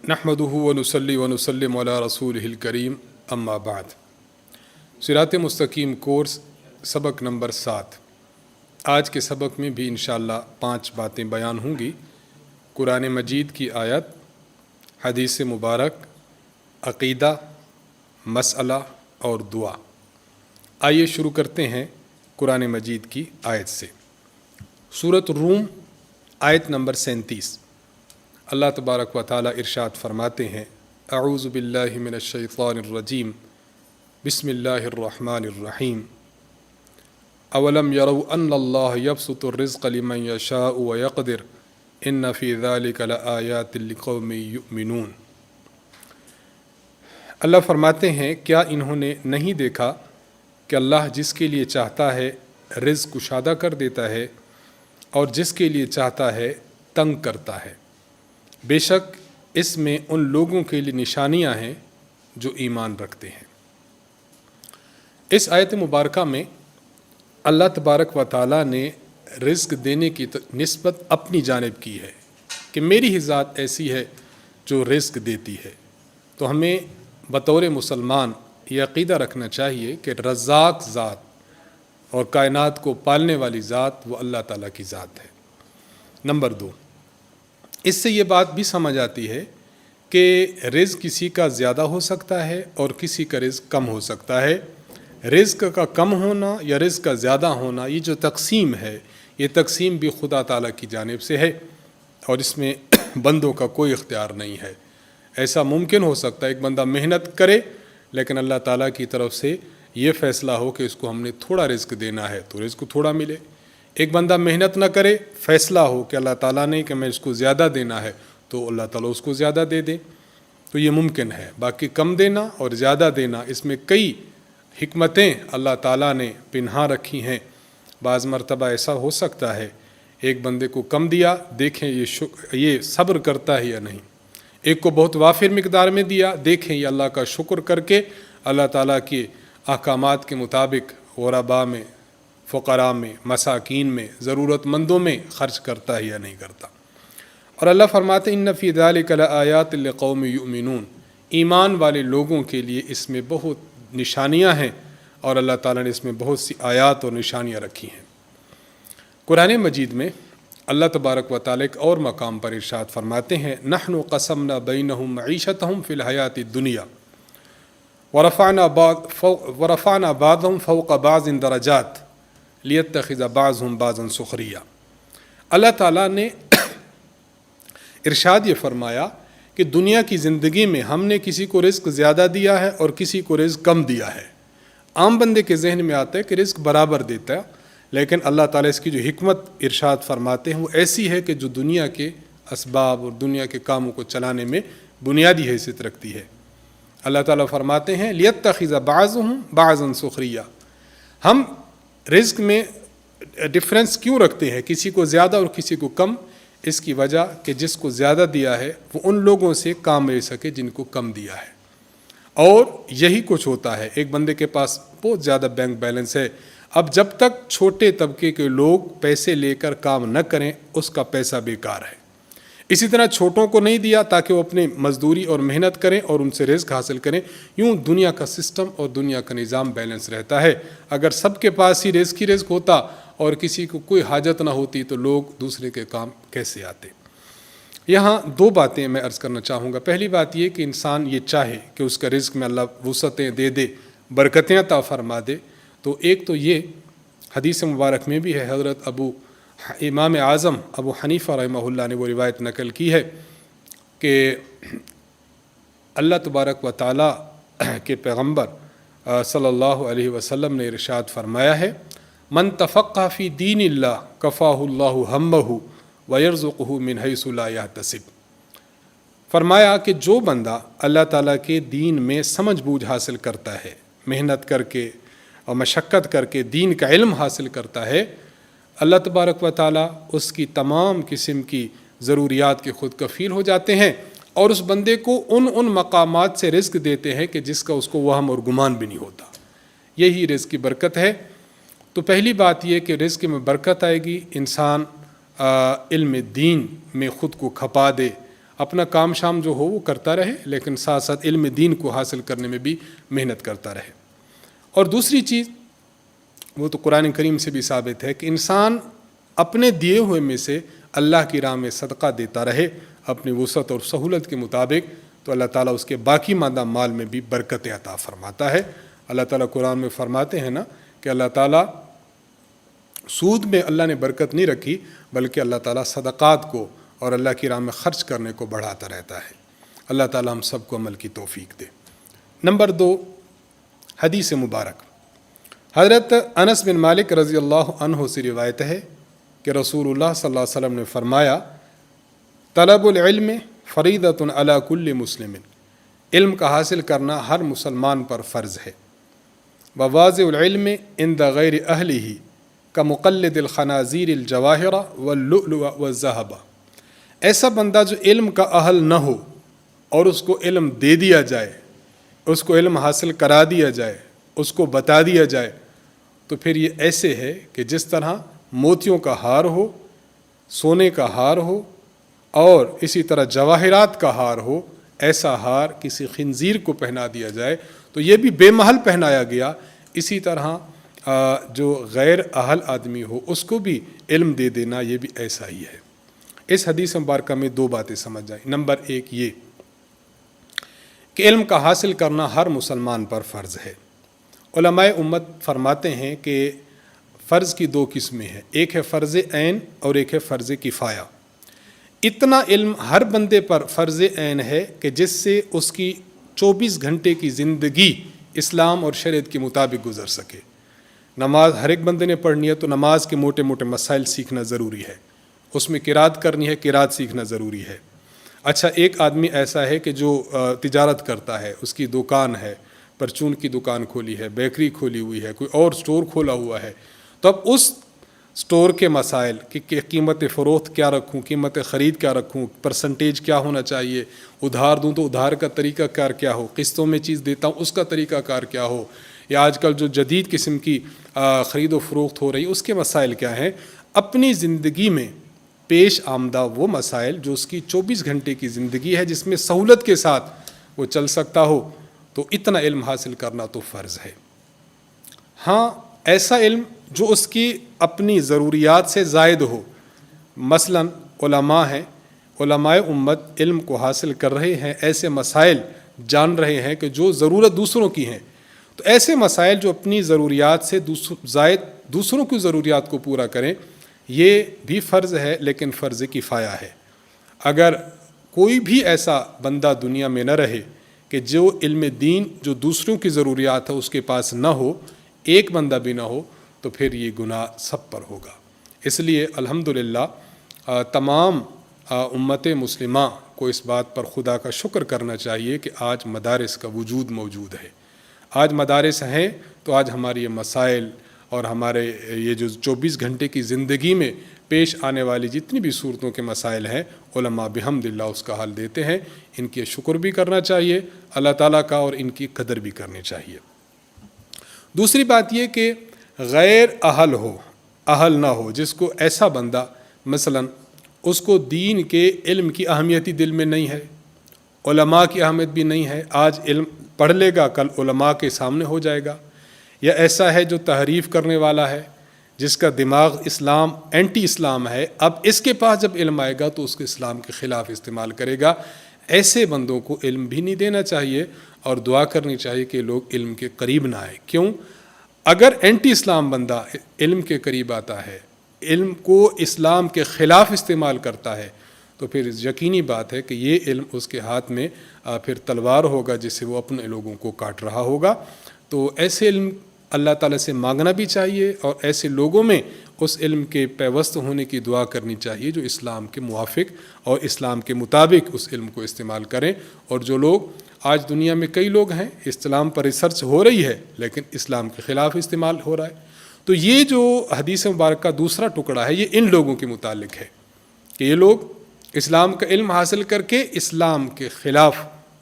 نحمدہ ونصلی ونسلم علی رسولہ الکریم اما بعد۔ صراط مستقیم کورس سبق نمبر 7۔ آج کے سبق میں بھی انشاءاللہ 5 باتیں بیان ہوں گی۔ قرآن مجید کی آیت، حدیث مبارک، عقیدہ، مسئلہ اور دعا۔ آئیے شروع کرتے ہیں قرآن مجید کی آیت سے۔ سورۃ الروم آیت نمبر 37۔ اللہ تبارک و تعالی ارشاد فرماتے ہیں، اعوذ باللہ من الشیطان الرجیم، بسم اللہ الرحمن الرحیم۔ اولم یروا ان اللہ یبسط الرزق لمن یشاء ویقدر ان فی ذلک لآیات لقوم یؤمنون۔ اللہ فرماتے ہیں، کیا انہوں نے نہیں دیکھا کہ اللہ جس کے لیے چاہتا ہے رزق کشادہ کر دیتا ہے اور جس کے لیے چاہتا ہے تنگ کرتا ہے۔ بے شک اس میں ان لوگوں کے لیے نشانیاں ہیں جو ایمان رکھتے ہیں۔ اس آیت مبارکہ میں اللہ تبارک و تعالیٰ نے رزق دینے کی نسبت اپنی جانب کی ہے کہ میری ہی ذات ایسی ہے جو رزق دیتی ہے۔ تو ہمیں بطور مسلمان یہ عقیدہ رکھنا چاہیے کہ رزاق ذات اور کائنات کو پالنے والی ذات وہ اللہ تعالیٰ کی ذات ہے۔ نمبر 2، اس سے یہ بات بھی سمجھ آتی ہے کہ رزق کسی کا زیادہ ہو سکتا ہے اور کسی کا رزق کم ہو سکتا ہے۔ رزق کا کم ہونا یا رزق کا زیادہ ہونا، یہ جو تقسیم ہے، یہ تقسیم بھی خدا تعالیٰ کی جانب سے ہے اور اس میں بندوں کا کوئی اختیار نہیں ہے۔ ایسا ممکن ہو سکتا ہے ایک بندہ محنت کرے لیکن اللہ تعالیٰ کی طرف سے یہ فیصلہ ہو کہ اس کو ہم نے تھوڑا رزق دینا ہے تو رزق کو تھوڑا ملے۔ ایک بندہ محنت نہ کرے، فیصلہ ہو کہ اللہ تعالیٰ نے کہ میں اس کو زیادہ دینا ہے تو اللہ تعالیٰ اس کو زیادہ دے دے، تو یہ ممکن ہے۔ باقی کم دینا اور زیادہ دینا، اس میں کئی حکمتیں اللہ تعالیٰ نے پنہا رکھی ہیں۔ بعض مرتبہ ایسا ہو سکتا ہے ایک بندے کو کم دیا، دیکھیں یہ صبر کرتا ہے یا نہیں۔ ایک کو بہت وافر مقدار میں دیا، دیکھیں یہ اللہ کا شکر کر کے اللہ تعالیٰ کے احکامات کے مطابق غرباء میں، فقراء میں، مساکین میں، ضرورت مندوں میں خرچ کرتا ہے یا نہیں کرتا۔ اور اللہ فرماتے ہیں، ان فی ذلک لآیات لقوم یؤمنون، ایمان والے لوگوں کے لیے اس میں بہت نشانیاں ہیں اور اللہ تعالیٰ نے اس میں بہت سی آیات اور نشانیاں رکھی ہیں۔ قرآن مجید میں اللہ تبارک و تعالیٰ ایک اور مقام پر ارشاد فرماتے ہیں، نحن قسمنا بینہم معیشتہم فی الحیات الدنیا ورفعنا بعضهم فوق بعض درجات لیتخذ بعضهم بعضا سخریا۔ اللہ تعالیٰ نے ارشاد یہ فرمایا کہ دنیا کی زندگی میں ہم نے کسی کو رزق زیادہ دیا ہے اور کسی کو رزق کم دیا ہے۔ عام بندے کے ذہن میں آتا ہے کہ رزق برابر دیتا ہے، لیکن اللہ تعالیٰ اس کی جو حکمت ارشاد فرماتے ہیں وہ ایسی ہے کہ جو دنیا کے اسباب اور دنیا کے کاموں کو چلانے میں بنیادی حیثیت رکھتی ہے۔ اللہ تعالیٰ فرماتے ہیں، لیتخذ بعضهم بعضا سخریا۔ ہم رزق میں ڈفرینس کیوں رکھتے ہیں، کسی کو زیادہ اور کسی کو کم؟ اس کی وجہ کہ جس کو زیادہ دیا ہے وہ ان لوگوں سے کام لے سکے جن کو کم دیا ہے۔ اور یہی کچھ ہوتا ہے، ایک بندے کے پاس بہت زیادہ بینک بیلنس ہے، اب جب تک چھوٹے طبقے کے لوگ پیسے لے کر کام نہ کریں اس کا پیسہ بیکار ہے۔ اسی طرح چھوٹوں کو نہیں دیا تاکہ وہ اپنے مزدوری اور محنت کریں اور ان سے رزق حاصل کریں۔ یوں دنیا کا سسٹم اور دنیا کا نظام بیلنس رہتا ہے۔ اگر سب کے پاس ہی رزق ہوتا اور کسی کو کوئی حاجت نہ ہوتی تو لوگ دوسرے کے کام کیسے آتے؟ یہاں 2 باتیں میں عرض کرنا چاہوں گا۔ پہلی بات یہ کہ انسان یہ چاہے کہ اس کا رزق میں اللہ وسعتیں دے دے، برکتیں عطا فرما دے، تو ایک تو یہ حدیث مبارک میں بھی ہے، حضرت امام اعظم ابو حنیفہ رحمہ اللہ نے وہ روایت نقل کی ہے کہ اللہ تبارک و تعالیٰ کے پیغمبر صلی اللہ علیہ وسلم نے ارشاد فرمایا ہے، من تفقہ فی دین اللہ کفاہ اللہ ہمہ ویرزقہ من حیث لا یحتسب۔ فرمایا کہ جو بندہ اللہ تعالیٰ کے دین میں سمجھ بوجھ حاصل کرتا ہے، محنت کر کے اور مشقت کر کے دین کا علم حاصل کرتا ہے، اللہ تبارک و تعالیٰ اس کی تمام قسم کی ضروریات کے خود کفیل ہو جاتے ہیں اور اس بندے کو ان مقامات سے رزق دیتے ہیں کہ جس کا اس کو وہم اور گمان بھی نہیں ہوتا۔ یہی رزق کی برکت ہے۔ تو پہلی بات یہ کہ رزق میں برکت آئے گی، انسان علم دین میں خود کو کھپا دے، اپنا کام شام جو ہو وہ کرتا رہے، لیکن ساتھ ساتھ علم دین کو حاصل کرنے میں بھی محنت کرتا رہے۔ اور دوسری چیز وہ تو قرآن کریم سے بھی ثابت ہے کہ انسان اپنے دیے ہوئے میں سے اللہ کی راہ میں صدقہ دیتا رہے اپنی وسعت اور سہولت کے مطابق، تو اللہ تعالیٰ اس کے باقی ماندہ مال میں بھی برکت عطا فرماتا ہے۔ اللہ تعالیٰ قرآن میں فرماتے ہیں نا کہ اللہ تعالیٰ سود میں اللہ نے برکت نہیں رکھی، بلکہ اللہ تعالیٰ صدقات کو اور اللہ کی راہ میں خرچ کرنے کو بڑھاتا رہتا ہے۔ اللہ تعالیٰ ہم سب کو عمل کی توفیق دے۔ نمبر 2، حدیث مبارک۔ حضرت انس بن مالک رضی اللہ عنہ سے روایت ہے کہ رسول اللہ صلی اللہ علیہ وسلم نے فرمایا، طلب العلم فریضۃ علی کل مسلم، علم کا حاصل کرنا ہر مسلمان پر فرض ہے۔ وواضع العلم عند غیر اہلہ کمقلد الخنازیر الجواہر واللؤلؤ والذہب، ایسا بندہ جو علم کا اہل نہ ہو اور اس کو علم دے دیا جائے، اس کو علم حاصل کرا دیا جائے، اس کو بتا دیا جائے، تو پھر یہ ایسے ہے کہ جس طرح موتیوں کا ہار ہو، سونے کا ہار ہو اور اسی طرح جواہرات کا ہار ہو، ایسا ہار کسی خنزیر کو پہنا دیا جائے تو یہ بھی بے محل پہنایا گیا۔ اسی طرح جو غیر اہل آدمی ہو اس کو بھی علم دے دینا، یہ بھی ایسا ہی ہے۔ اس حدیث مبارکہ میں 2 باتیں سمجھ جائیں۔ نمبر 1 یہ کہ علم کا حاصل کرنا ہر مسلمان پر فرض ہے۔ علماء امت فرماتے ہیں کہ فرض کی 2 قسمیں ہیں، ایک ہے فرض عین اور ایک ہے فرض کفایہ۔ اتنا علم ہر بندے پر فرض عین ہے کہ جس سے اس کی 24 گھنٹے کی زندگی اسلام اور شریعت کے مطابق گزر سکے۔ نماز ہر ایک بندے نے پڑھنی ہے تو نماز کے موٹے موٹے مسائل سیکھنا ضروری ہے، اس میں قرات کرنی ہے، قرات سیکھنا ضروری ہے۔ اچھا، ایک آدمی ایسا ہے کہ جو تجارت کرتا ہے، اس کی دکان ہے، پرچون کی دکان کھولی ہے، بیکری کھولی ہوئی ہے، کوئی اور سٹور کھولا ہوا ہے، تو اب اس سٹور کے مسائل کہ قیمت فروخت کیا رکھوں، قیمت خرید کیا رکھوں، پرسنٹیج کیا ہونا چاہیے، ادھار دوں تو ادھار کا طریقہ کار کیا ہو، قسطوں میں چیز دیتا ہوں اس کا طریقہ کار کیا ہو، یا آج کل جو جدید قسم کی خرید و فروخت ہو رہی ہے اس کے مسائل کیا ہیں، اپنی زندگی میں پیش آمدہ وہ مسائل جو اس کی 24 گھنٹے کی زندگی ہے جس میں سہولت کے ساتھ وہ چل سکتا ہو، تو اتنا علم حاصل کرنا تو فرض ہے۔ ہاں، ایسا علم جو اس کی اپنی ضروریات سے زائد ہو، مثلا علماء ہیں، علماء امت علم کو حاصل کر رہے ہیں، ایسے مسائل جان رہے ہیں کہ جو ضرورت دوسروں کی ہیں، تو ایسے مسائل جو اپنی ضروریات سے زائد دوسروں کی ضروریات کو پورا کریں، یہ بھی فرض ہے، لیکن فرض کفایہ ہے۔ اگر کوئی بھی ایسا بندہ دنیا میں نہ رہے کہ جو علم دین جو دوسروں کی ضروریات ہے اس کے پاس نہ ہو، ایک بندہ بھی نہ ہو، تو پھر یہ گناہ سب پر ہوگا۔ اس لیے الحمدللہ تمام امت مسلمہ کو اس بات پر خدا کا شکر کرنا چاہیے کہ آج مدارس کا وجود موجود ہے۔ آج مدارس ہیں تو آج ہماری یہ مسائل اور ہمارے یہ جو 24 گھنٹے کی زندگی میں پیش آنے والی جتنی بھی صورتوں کے مسائل ہیں، علماء بحمدللہ اس کا حل دیتے ہیں۔ ان کے شکر بھی کرنا چاہیے اللہ تعالیٰ کا، اور ان کی قدر بھی کرنی چاہیے۔ دوسری بات یہ کہ غیر اہل ہو، اہل نہ ہو، جس کو ایسا بندہ مثلا اس کو دین کے علم کی اہمیت ہی دل میں نہیں ہے، علماء کی اہمیت بھی نہیں ہے، آج علم پڑھ لے گا کل علماء کے سامنے ہو جائے گا، یا ایسا ہے جو تحریف کرنے والا ہے، جس کا دماغ اسلام اینٹی اسلام ہے، اب اس کے پاس جب علم آئے گا تو اس کو اسلام کے خلاف استعمال کرے گا۔ ایسے بندوں کو علم بھی نہیں دینا چاہیے، اور دعا کرنی چاہیے کہ لوگ علم کے قریب نہ آئیں۔ کیوں؟ اگر اینٹی اسلام بندہ علم کے قریب آتا ہے، علم کو اسلام کے خلاف استعمال کرتا ہے، تو پھر یقینی بات ہے کہ یہ علم اس کے ہاتھ میں پھر تلوار ہوگا جس سے وہ اپنے لوگوں کو کاٹ رہا ہوگا۔ تو ایسے علم اللہ تعالیٰ سے مانگنا بھی چاہیے، اور ایسے لوگوں میں اس علم کے پیوست ہونے کی دعا کرنی چاہیے جو اسلام کے موافق اور اسلام کے مطابق اس علم کو استعمال کریں۔ اور جو لوگ آج دنیا میں کئی لوگ ہیں، اسلام پر ریسرچ ہو رہی ہے لیکن اسلام کے خلاف استعمال ہو رہا ہے، تو یہ جو حدیث مبارک کا دوسرا ٹکڑا ہے یہ ان لوگوں کے متعلق ہے کہ یہ لوگ اسلام کا علم حاصل کر کے اسلام کے خلاف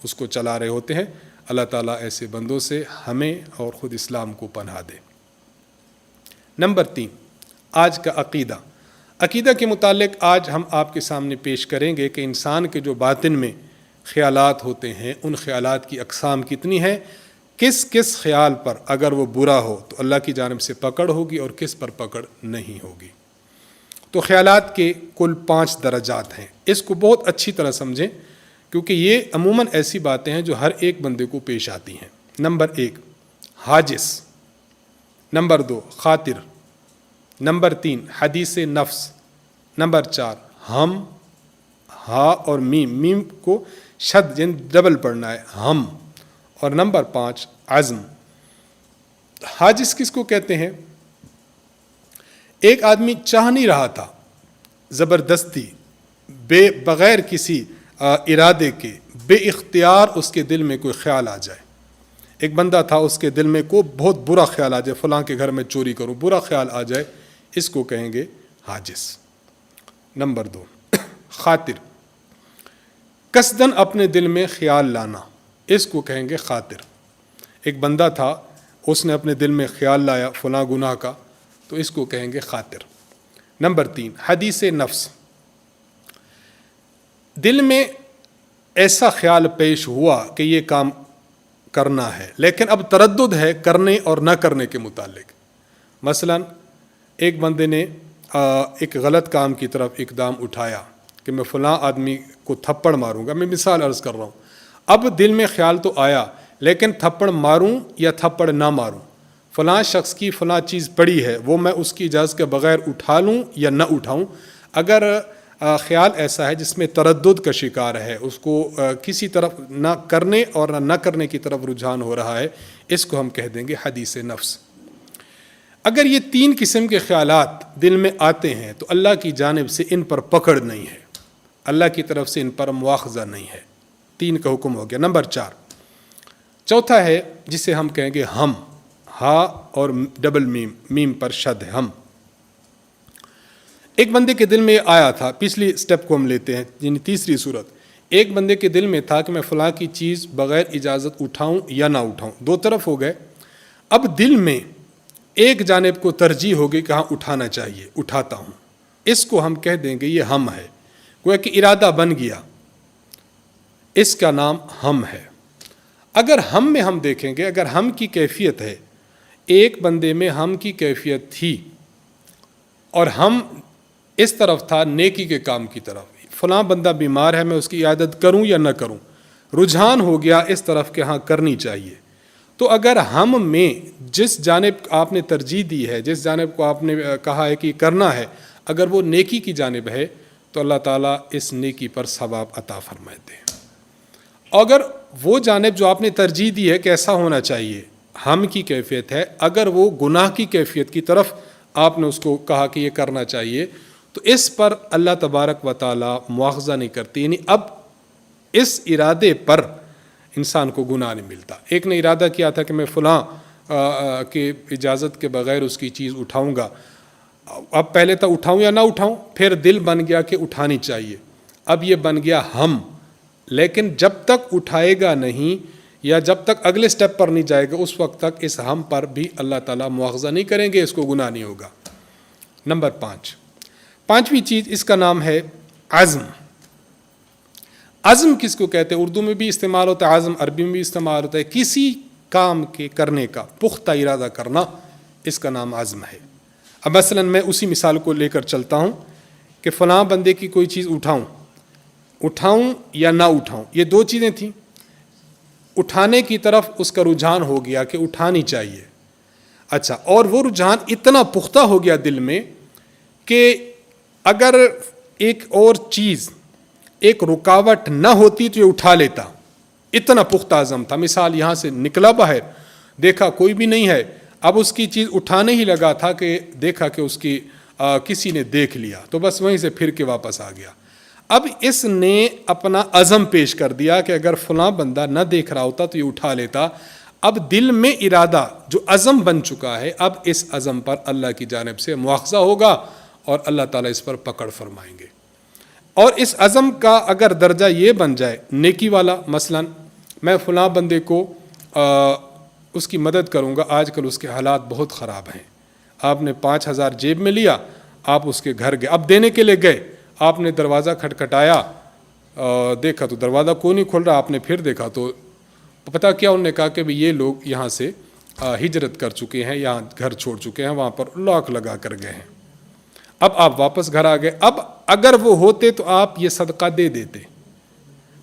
اس کو چلا رہے ہوتے ہیں۔ اللہ تعالیٰ ایسے بندوں سے ہمیں اور خود اسلام کو پناہ دے۔ نمبر 3، آج کا عقیدہ۔ عقیدہ کے متعلق آج ہم آپ کے سامنے پیش کریں گے کہ انسان کے جو باطن میں خیالات ہوتے ہیں ان خیالات کی اقسام کتنی ہیں، کس کس خیال پر اگر وہ برا ہو تو اللہ کی جانب سے پکڑ ہوگی اور کس پر پکڑ نہیں ہوگی۔ تو خیالات کے کل 5 درجات ہیں، اس کو بہت اچھی طرح سمجھیں کیونکہ یہ عموماً ایسی باتیں ہیں جو ہر ایک بندے کو پیش آتی ہیں۔ نمبر 1 حاجس، نمبر 2 خاطر، نمبر 3 حدیث نفس، نمبر 4 ہم، ہا اور میم کو شد یعنی ڈبل پڑھنا ہے ہم، اور نمبر 5 عزم۔ حاجس کس کو کہتے ہیں؟ ایک آدمی چاہ نہیں رہا تھا زبردستی بغیر کسی ارادے کے بے اختیار اس کے دل میں کوئی خیال آ جائے۔ ایک بندہ تھا اس کے دل میں کوئی بہت برا خیال آ جائے، فلاں کے گھر میں چوری کروں، برا خیال آ جائے، اس کو کہیں گے حاجس۔ نمبر 2 خاطر، قصدن اپنے دل میں خیال لانا، اس کو کہیں گے خاطر۔ ایک بندہ تھا اس نے اپنے دل میں خیال لایا فلاں گناہ کا، تو اس کو کہیں گے خاطر۔ نمبر 3 حدیث نفس، دل میں ایسا خیال پیش ہوا کہ یہ کام کرنا ہے لیکن اب تردد ہے کرنے اور نہ کرنے کے متعلق۔ مثلا ایک بندے نے ایک غلط کام کی طرف اقدام اٹھایا کہ میں فلاں آدمی کو تھپڑ ماروں گا، میں مثال عرض کر رہا ہوں، اب دل میں خیال تو آیا لیکن تھپڑ ماروں یا تھپڑ نہ ماروں، فلاں شخص کی فلاں چیز پڑی ہے وہ میں اس کی اجازت کے بغیر اٹھا لوں یا نہ اٹھاؤں۔ اگر خیال ایسا ہے جس میں تردد کا شکار ہے، اس کو کسی طرف نہ کرنے اور نہ کرنے کی طرف رجحان ہو رہا ہے، اس کو ہم کہہ دیں گے حدیث نفس۔ اگر یہ 3 قسم کے خیالات دل میں آتے ہیں تو اللہ کی جانب سے ان پر پکڑ نہیں ہے، اللہ کی طرف سے ان پر مواخذہ نہیں ہے۔ 3 کا حکم ہو گیا۔ نمبر 4 چوتھا ہے جسے ہم کہیں گے ہم، ہا اور ڈبل میم پر شد ہے ہم۔ ایک بندے کے دل میں آیا تھا، پچھلی سٹیپ کو ہم لیتے ہیں یعنی تیسری صورت، ایک بندے کے دل میں تھا کہ میں فلاں کی چیز بغیر اجازت اٹھاؤں یا نہ اٹھاؤں، 2 طرف ہو گئے۔ اب دل میں ایک جانب کو ترجیح ہوگی کہ ہاں اٹھانا چاہیے، اٹھاتا ہوں، اس کو ہم کہہ دیں گے یہ ہم ہے، گویا کہ ارادہ بن گیا، اس کا نام ہم ہے۔ اگر ہم میں ہم دیکھیں گے، اگر ہم کی کیفیت ہے، ایک بندے میں ہم کی کیفیت تھی اور ہم اس طرف تھا نیکی کے کام کی طرف، فلاں بندہ بیمار ہے میں اس کی عیادت کروں یا نہ کروں، رجحان ہو گیا اس طرف کہ ہاں کرنی چاہیے۔ تو اگر ہم میں جس جانب آپ نے ترجیح دی ہے، جس جانب کو آپ نے کہا ہے کہ کرنا ہے، اگر وہ نیکی کی جانب ہے تو اللہ تعالیٰ اس نیکی پر ثواب عطا فرماتے ہیں۔ اگر وہ جانب جو آپ نے ترجیح دی ہے کہ ایسا ہونا چاہیے، ہم کی کیفیت ہے، اگر وہ گناہ کی کیفیت کی طرف آپ نے اس کو کہا کہ یہ کرنا چاہیے، تو اس پر اللہ تبارک و تعالیٰ مواخذہ نہیں کرتی، یعنی اب اس ارادے پر انسان کو گناہ نہیں ملتا۔ ایک نے ارادہ کیا تھا کہ میں فلاں کے اجازت کے بغیر اس کی چیز اٹھاؤں گا، اب پہلے تو اٹھاؤں یا نہ اٹھاؤں، پھر دل بن گیا کہ اٹھانی چاہیے، اب یہ بن گیا ہم، لیکن جب تک اٹھائے گا نہیں یا جب تک اگلے سٹیپ پر نہیں جائے گا اس وقت تک اس ہم پر بھی اللہ تعالیٰ مواخذہ نہیں کریں گے، اس کو گناہ نہیں ہوگا۔ نمبر 5ویں چیز، اس کا نام ہے عزم۔ عزم کس کو کہتے ہیں؟ اردو میں بھی استعمال ہوتا ہے عزم، عربی میں بھی استعمال ہوتا ہے، کسی کام کے کرنے کا پختہ ارادہ کرنا، اس کا نام عزم ہے۔ اب مثلا میں اسی مثال کو لے کر چلتا ہوں کہ فلاں بندے کی کوئی چیز اٹھاؤں یا نہ اٹھاؤں، یہ 2 چیزیں تھیں، اٹھانے کی طرف اس کا رجحان ہو گیا کہ اٹھانی چاہیے، اچھا، اور وہ رجحان اتنا پختہ ہو گیا دل میں کہ اگر ایک اور چیز ایک رکاوٹ نہ ہوتی تو یہ اٹھا لیتا، اتنا پختہ عزم تھا۔ مثال، یہاں سے نکلا باہر، دیکھا کوئی بھی نہیں ہے، اب اس کی چیز اٹھانے ہی لگا تھا کہ دیکھا کہ اس کی کسی نے دیکھ لیا، تو بس وہیں سے پھر کے واپس آ گیا۔ اب اس نے اپنا عزم پیش کر دیا کہ اگر فلاں بندہ نہ دیکھ رہا ہوتا تو یہ اٹھا لیتا۔ اب دل میں ارادہ جو عزم بن چکا ہے، اب اس عزم پر اللہ کی جانب سے مواخذہ ہوگا اور اللہ تعالیٰ اس پر پکڑ فرمائیں گے۔ اور اس عزم کا اگر درجہ یہ بن جائے نیکی والا، مثلا میں فلاں بندے کو اس کی مدد کروں گا، آج کل اس کے حالات بہت خراب ہیں، آپ نے 5,000 جیب میں لیا، آپ اس کے گھر گئے, اب دینے کے لیے گئے, آپ نے دروازہ کھٹکھٹایا, دیکھا تو دروازہ کوئی نہیں کھل رہا, آپ نے پھر دیکھا تو پتہ کیا, انہوں نے کہا کہ یہ لوگ یہاں سے ہجرت کر چکے ہیں, یہاں گھر چھوڑ چکے ہیں, وہاں پر لاک لگا کر گئے ہیں. اب آپ واپس گھر آ گئے. اب اگر وہ ہوتے تو آپ یہ صدقہ دے دیتے,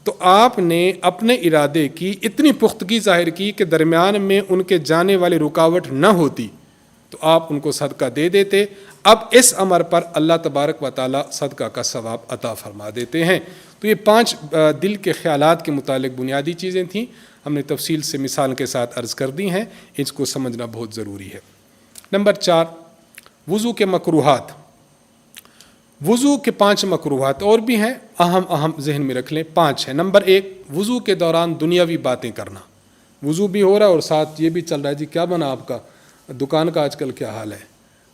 تو آپ نے اپنے ارادے کی اتنی پختگی ظاہر کی کہ درمیان میں ان کے جانے والی رکاوٹ نہ ہوتی, تو آپ ان کو صدقہ دے دیتے. اب اس امر پر اللہ تبارک و تعالی صدقہ کا ثواب عطا فرما دیتے ہیں. تو یہ 5 دل کے خیالات کے متعلق بنیادی چیزیں تھیں, ہم نے تفصیل سے مثال کے ساتھ عرض کر دی ہیں, اس کو سمجھنا بہت ضروری ہے. نمبر 4, وضو کے مکروہات. وضو کے 5 مکروہات اور بھی ہیں, اہم ذہن میں رکھ لیں, 5 ہیں. نمبر 1, وضو کے دوران دنیاوی باتیں کرنا. وضو بھی ہو رہا ہے اور ساتھ یہ بھی چل رہا ہے, جی کیا بنا آپ کا دکان کا آج کل کیا حال ہے,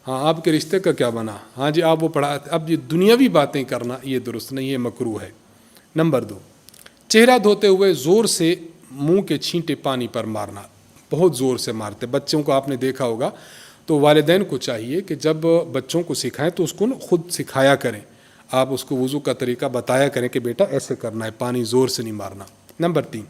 ہاں آپ کے رشتے کا کیا بنا, ہاں جی آپ وہ پڑھا. اب یہ دنیاوی باتیں کرنا یہ درست نہیں, یہ مکروہ ہے. نمبر 2, چہرہ دھوتے ہوئے زور سے منہ کے چھینٹے پانی پر مارنا, بہت زور سے مارتے. بچوں کو آپ نے دیکھا ہوگا, تو والدین کو چاہیے کہ جب بچوں کو سکھائیں تو اس کو خود سکھایا کریں, آپ اس کو وضو کا طریقہ بتایا کریں کہ بیٹا ایسے کرنا ہے, پانی زور سے نہیں مارنا. نمبر 3,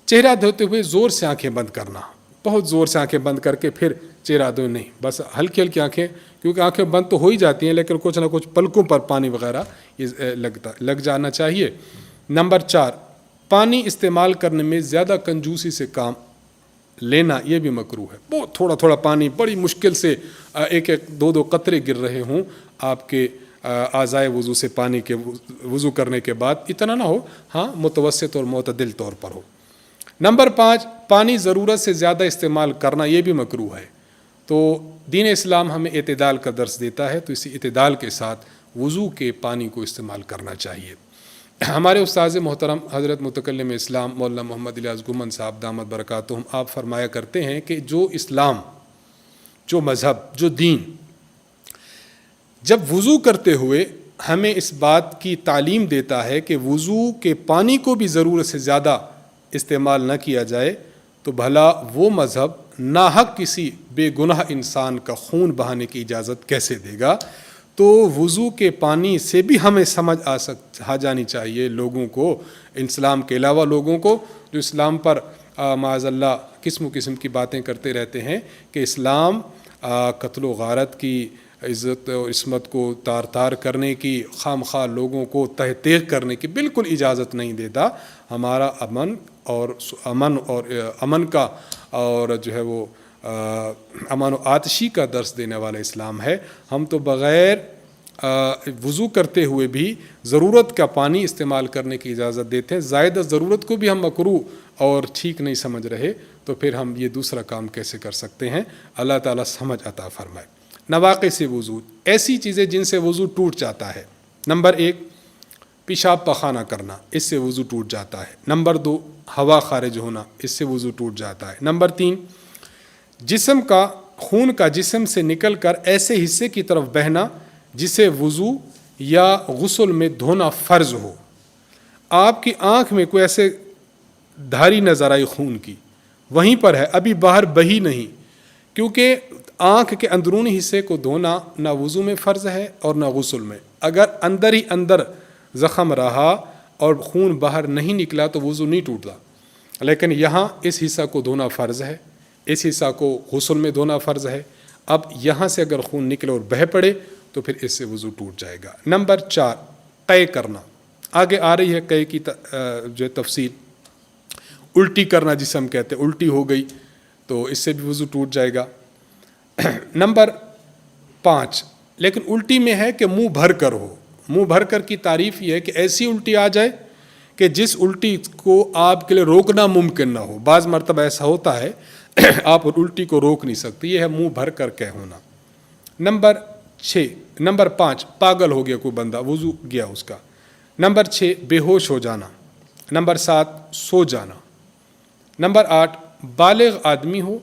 چہرہ دھوتے ہوئے زور سے آنکھیں بند کرنا, بہت زور سے آنکھیں بند کر کے پھر چہرہ دھو, نہیں, بس ہلکی ہلکی آنکھیں, کیونکہ آنکھیں بند تو ہو ہی جاتی ہیں لیکن کچھ نہ کچھ پلکوں پر پانی وغیرہ لگ جانا چاہیے. نمبر 4, پانی استعمال کرنے میں زیادہ کنجوسی سے کام لینا, یہ بھی مکروہ ہے. بہت تھوڑا تھوڑا پانی, بڑی مشکل سے 1-2 قطرے گر رہے ہوں آپ کے اعضائے وضو سے پانی کے وضو کرنے کے بعد, اتنا نہ ہو, ہاں متوسط اور معتدل طور پر ہو. نمبر 5, پانی ضرورت سے زیادہ استعمال کرنا, یہ بھی مکروہ ہے. تو دین اسلام ہمیں اعتدال کا درس دیتا ہے, تو اسی اعتدال کے ساتھ وضو کے پانی کو استعمال کرنا چاہیے. ہمارے استاذ محترم حضرت متکلم اسلام مولانا محمد الیاس گمن صاحب دامت برکاتہم, آپ فرمایا کرتے ہیں کہ جو اسلام, جو مذہب, جو دین جب وضو کرتے ہوئے ہمیں اس بات کی تعلیم دیتا ہے کہ وضو کے پانی کو بھی ضرورت سے زیادہ استعمال نہ کیا جائے, تو بھلا وہ مذہب ناحق کسی بے گناہ انسان کا خون بہانے کی اجازت کیسے دے گا. تو وضو کے پانی سے بھی ہمیں سمجھ آ جانی چاہیے لوگوں کو, اسلام کے علاوہ لوگوں کو جو اسلام پر معاذ اللہ قسم قسم کی باتیں کرتے رہتے ہیں کہ اسلام قتل و غارت کی, عزت و عصمت کو تار تار کرنے کی, خام خواہ لوگوں کو تحقیر کرنے کی بالکل اجازت نہیں دیتا. ہمارا امن کا اور جو ہے وہ امان و آتشی کا درس دینے والا اسلام ہے. ہم تو بغیر وضو کرتے ہوئے بھی ضرورت کا پانی استعمال کرنے کی اجازت دیتے ہیں. زائدہ ضرورت کو بھی ہم مکروہ اور ٹھیک نہیں سمجھ رہے, تو پھر ہم یہ دوسرا کام کیسے کر سکتے ہیں. اللہ تعالیٰ سمجھ عطا فرمائے. نواقص سے وضو, ایسی چیزیں جن سے وضو ٹوٹ جاتا ہے. نمبر 1, پیشاب پخانہ کرنا, اس سے وضو ٹوٹ جاتا ہے. نمبر 2, ہوا خارج ہونا, اس سے وضو ٹوٹ جاتا ہے. نمبر 3, جسم کا خون کا جسم سے نکل کر ایسے حصے کی طرف بہنا جسے وضو یا غسل میں دھونا فرض ہو. آپ کی آنکھ میں کوئی ایسے دھاری نظر آئی خون کی, وہیں پر ہے, ابھی باہر بہی نہیں, کیونکہ آنکھ کے اندرونی حصے کو دھونا نہ وضو میں فرض ہے اور نہ غسل میں. اگر اندر ہی اندر زخم رہا اور خون باہر نہیں نکلا تو وضو نہیں ٹوٹتا, لیکن یہاں اس حصہ کو دھونا فرض ہے, اس حصہ کو غسل میں دھونا فرض ہے. اب یہاں سے اگر خون نکلے اور بہہ پڑے تو پھر اس سے وضو ٹوٹ جائے گا. نمبر 4, قے کرنا, آگے آ رہی ہے قے کی جو تفصیل. الٹی کرنا جسے ہم کہتے ہیں, الٹی ہو گئی تو اس سے بھی وضو ٹوٹ جائے گا. نمبر 5, لیکن الٹی میں ہے کہ منہ بھر کر ہو. منہ بھر کر کی تعریف یہ ہے کہ ایسی الٹی آ جائے کہ جس الٹی کو آپ کے لیے روکنا ممکن نہ ہو. بعض مرتبہ ایسا ہوتا ہے آپ الٹی کو روک نہیں سکتے, یہ ہے منہ بھر کر کے ہونا. نمبر 5, پاگل ہو گیا کوئی بندہ, وضو گیا اس کا. نمبر 6, بے ہوش ہو جانا. نمبر 7, سو جانا. نمبر 8, بالغ آدمی ہو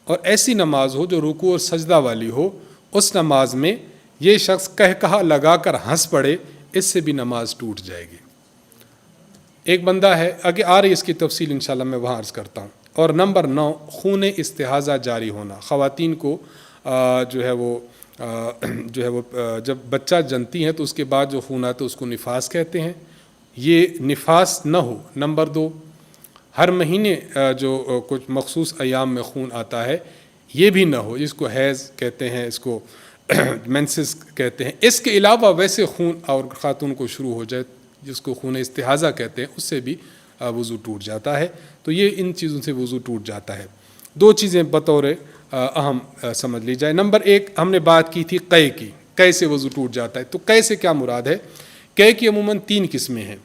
اور ایسی نماز ہو جو رکوع اور سجدہ والی ہو, اس نماز میں یہ شخص کہا لگا کر ہنس پڑے, اس سے بھی نماز ٹوٹ جائے گی. ایک بندہ ہے, آگے آ رہی اس کی تفصیل انشاءاللہ میں وہاں عرض کرتا ہوں. اور نمبر 9, خون استحاضہ جاری ہونا. خواتین کو جو ہے وہ جو ہے وہ جب بچہ جنتی ہیں تو اس کے بعد جو خون آتا ہے اس کو نفاس کہتے ہیں، یہ نفاس نہ ہو۔ نمبر 2، ہر مہینے جو کچھ مخصوص ایام میں خون آتا ہے یہ بھی نہ ہو، جس کو حیض کہتے ہیں، اس کو مینسس کہتے ہیں۔ اس کے علاوہ ویسے خون اور خاتون کو شروع ہو جائے جس کو خون استحاضہ کہتے ہیں، اس سے بھی وضو ٹوٹ جاتا ہے۔ تو یہ ان چیزوں سے وضو ٹوٹ جاتا ہے۔ 2 چیزیں بطور اہم سمجھ لی جائے۔ نمبر 1، ہم نے بات کی تھی قے کی، قے سے وضو ٹوٹ جاتا ہے۔ تو قے سے کیا مراد ہے؟ قے کی عموماً 3 قسمیں ہیں،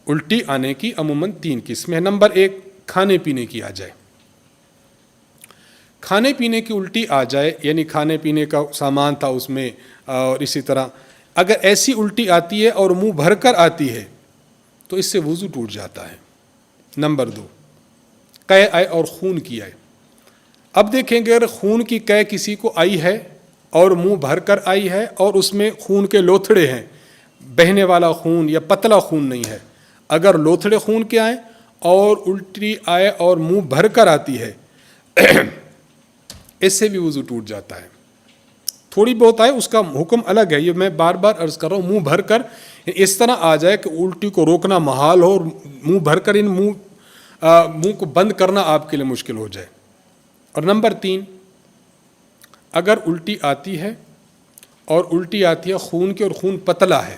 الٹی آنے کی عموماً 3 قسمیں ہیں۔ نمبر 1، کھانے پینے کی آ جائے، کھانے پینے کی الٹی آ جائے، یعنی کھانے پینے کا سامان تھا اس میں، اور اسی طرح اگر ایسی الٹی آتی ہے اور منہ بھر کر آتی ہے تو اس سے وضو ٹوٹ جاتا ہے۔ نمبر 2، قے آئے اور خون کی آئے۔ اب دیکھیں گے اگر خون کی قے کسی کو آئی ہے اور منہ بھر کر آئی ہے اور اس میں خون کے لوتھڑے ہیں، بہنے والا خون یا پتلا خون نہیں ہے، اگر لوتھڑے خون کے آئیں اور الٹی آئے اور منہ بھر کر آتی ہے اس سے بھی وضو ٹوٹ جاتا ہے۔ تھوڑی بہت آئے اس کا حکم الگ ہے، یہ میں بار بار عرض کر رہا ہوں، منہ بھر کر اس طرح آ جائے کہ الٹی کو روکنا محال ہو اور منہ بھر کر منہ کو بند کرنا آپ کے لیے مشکل ہو جائے۔ اور نمبر 3، اگر الٹی آتی ہے اور الٹی آتی ہے خون کی اور خون پتلا ہے،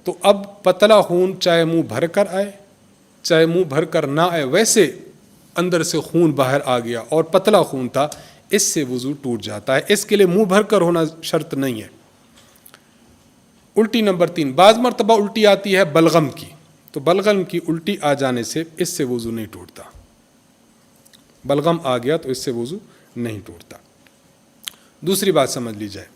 تو اب پتلا خون چاہے منہ بھر کر آئے چاہے منہ بھر کر نہ آئے، ویسے اندر سے خون باہر آ گیا اور پتلا خون تھا، اس سے وضو ٹوٹ جاتا ہے۔ اس کے لیے منہ بھر کر ہونا شرط نہیں ہے۔ الٹی نمبر 3، بعض مرتبہ الٹی آتی ہے بلغم کی، تو بلغم کی الٹی آ جانے سے اس سے وضو نہیں ٹوٹتا، بلغم آ گیا تو اس سے وضو نہیں ٹوٹتا۔ دوسری بات سمجھ لی جائے،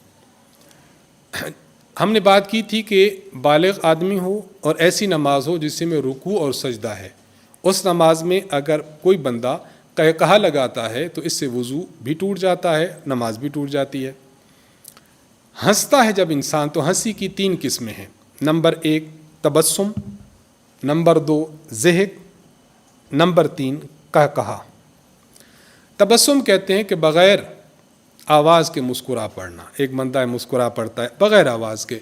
ہم نے بات کی تھی کہ بالغ آدمی ہو اور ایسی نماز ہو جس میں رکوع اور سجدہ ہے، اس نماز میں اگر کوئی بندہ قہقہا لگاتا ہے تو اس سے وضو بھی ٹوٹ جاتا ہے، نماز بھی ٹوٹ جاتی ہے۔ ہنستا ہے جب انسان تو ہنسی کی 3 قسمیں ہیں۔ نمبر 1، تبسم، نمبر 2، ضحک، نمبر 3، قہقہا۔ تبسم کہتے ہیں کہ بغیر آواز کے مسکرا پڑنا، ایک بندہ مسکرا پڑتا ہے بغیر آواز کے،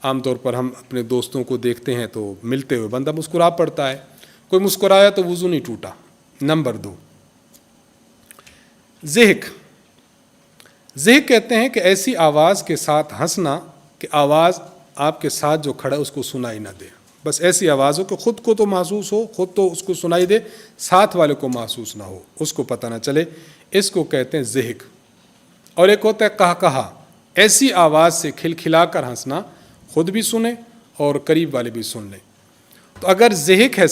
عام طور پر ہم اپنے دوستوں کو دیکھتے ہیں تو ملتے ہوئے بندہ مسکرا پڑتا ہے، کوئی مسکرایا تو وضو نہیں ٹوٹا۔ نمبر 2، ضحک۔ ضحک کہتے ہیں کہ ایسی آواز کے ساتھ ہنسنا کہ آواز آپ کے ساتھ جو کھڑا ہے اس کو سنائی نہ دے، بس ایسی آواز ہو کہ خود کو تو محسوس ہو، خود تو اس کو سنائی دے، ساتھ والے کو محسوس نہ ہو، اس کو پتہ نہ چلے، اس کو کہتے ہیں ضحک۔ اور ایک ہوتا ہے قہقہا، ایسی آواز سے کھلکھلا کر ہنسنا، خود بھی سنیں اور قریب والے بھی سن لیں۔ تو اگر ضحک ہے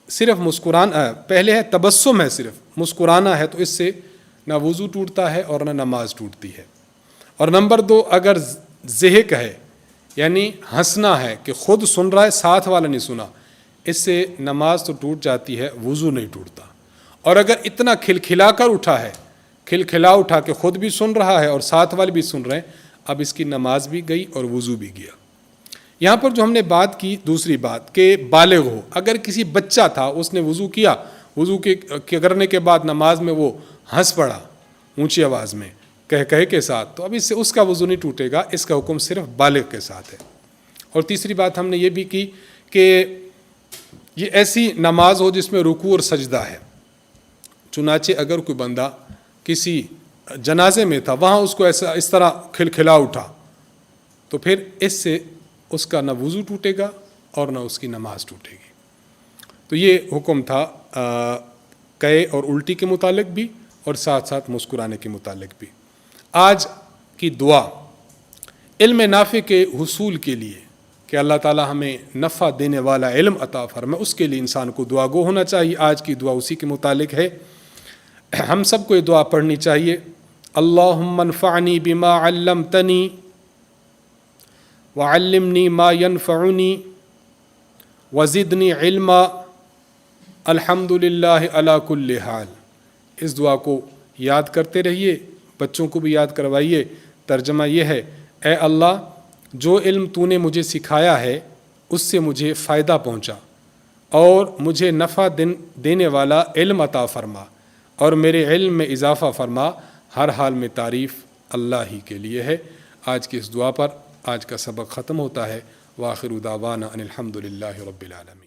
صرف مسکرانا، پہلے ہے تبسم ہے صرف مسکرانا ہے، تو اس سے نہ وضو ٹوٹتا ہے اور نہ نماز ٹوٹتی ہے۔ اور نمبر 2، اگر ضحک ہے یعنی ہنسنا ہے کہ خود سن رہا ہے ساتھ والا نہیں سنا، اس سے نماز تو ٹوٹ جاتی ہے، وضو نہیں ٹوٹتا۔ اور اگر اتنا کھلکھلا کر اٹھا ہے، کھلکھلا اٹھا کہ خود بھی سن رہا ہے اور ساتھ والے بھی سن رہے ہیں، اب اس کی نماز بھی گئی اور وضو بھی گیا۔ یہاں پر جو ہم نے بات کی دوسری بات کہ بالغ ہو، اگر کسی بچہ تھا اس نے وضو کیا، وضو کے کرنے کے بعد نماز میں وہ ہنس پڑا اونچی آواز میں کہے کے ساتھ، تو اب اس سے اس کا وضو نہیں ٹوٹے گا، اس کا حکم صرف بالغ کے ساتھ ہے۔ اور تیسری بات ہم نے یہ بھی کی کہ یہ ایسی نماز ہو جس میں رکوع اور سجدہ ہے، چنانچہ اگر کوئی بندہ کسی جنازے میں تھا، وہاں اس کو اس طرح کھلکھلا اٹھا، تو پھر اس سے اس کا نہ وضو ٹوٹے گا اور نہ اس کی نماز ٹوٹے گی۔ تو یہ حکم تھا قے اور الٹی کے متعلق بھی اور ساتھ ساتھ مسکرانے کے متعلق بھی۔ آج کی دعا علم نافع کے حصول کے لیے کہ اللہ تعالی ہمیں نفع دینے والا علم عطا فرمائے، اس کے لیے انسان کو دعا گو ہونا چاہیے۔ آج کی دعا اسی کے متعلق ہے، ہم سب کو یہ دعا پڑھنی چاہیے۔ اللہم انفعنی بما علمتنی وعلمنی ما ینفعنی وزدنی علما الحمدللہ علی کل حال۔ اس دعا کو یاد کرتے رہیے، بچوں کو بھی یاد کروائیے۔ ترجمہ یہ ہے، اے اللہ جو علم تو نے مجھے سکھایا ہے اس سے مجھے فائدہ پہنچا اور مجھے نفع دینے والا علم عطا فرما اور میرے علم میں اضافہ فرما، ہر حال میں تعریف اللہ ہی کے لیے ہے۔ آج کی اس دعا پر آج کا سبق ختم ہوتا ہے۔ وآخر دعوانا ان الحمد للہ رب العالمین۔